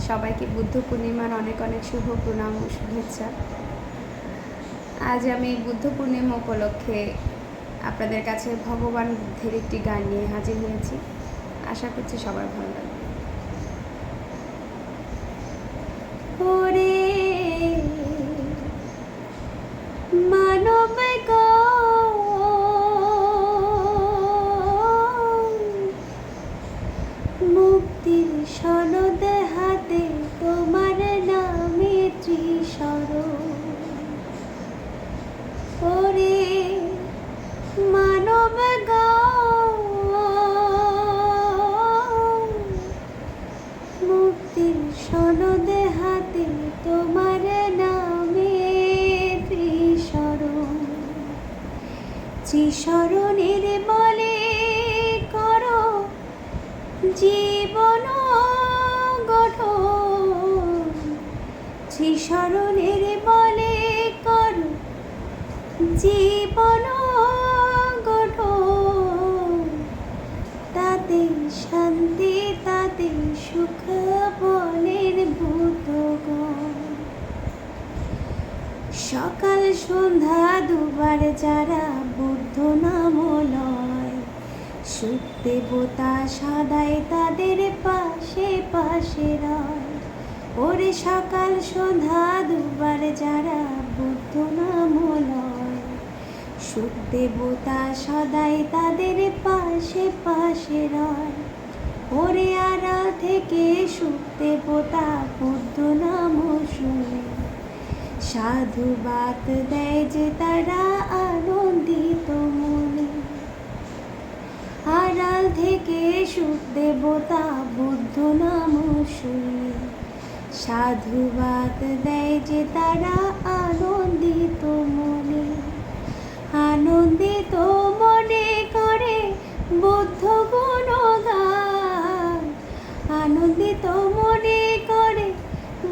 সবাইকে বুদ্ধ পূর্ণিমার অনেক অনেক শুভ প্রণাম ও শুভেচ্ছা। আজ আমি বুদ্ধ পূর্ণিমা উপলক্ষে আপনাদের কাছে ভগবান বুদ্ধের একটি গান নিয়ে হাজির হয়েছি। আশা করছি সবার ভালো লাগবে। ওরে মানব মুক্তির সনদ হাতে তোমার নামে ত্রিশরণ। ওরে মানব মুক্তির সনদ হাতে তোমার নামে ত্রিশরণ। ত্রিশরণের বলে করো জীবন গঠন। ত্রিশরণের বলে করো জীবন গঠন। তাতে শান্তি তাতে সুখ বলেন বুদ্ধগণ। সকাল সন্ধ্যা দুবার যারা বুদ্ধ নাম লয়, সুখ দেবতা সদাই তাদের পাশে পাশে রয়। ওরে সকাল সন্ধ্যা দুবার যারা বুদ্ধ নাম লয়, সুখ দেবতা সদাই তাদের পাশে পাশে রয়। ওরে আড়াল থেকে সুখ দেবতা বুদ্ধ নাম শুনে সাধুবাদ দেয় যে তারা আনন্দিত মনে। আড়াল থেকে সুখ দেবতা বুদ্ধ নাম শুনে সাধুবাদ দেয় যে তারা আনন্দিত মনে। আনন্দিত মনে করে বুদ্ধ গুণগান। আনন্দিত মনে করে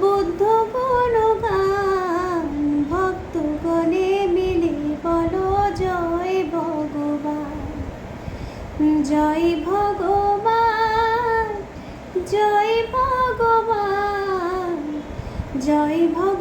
বুদ্ধ গুণগান। ভক্তগণে মিলে বলো জয় ভগবান, জয় ভগবান, জয় ভগবান, জয় ভগবান।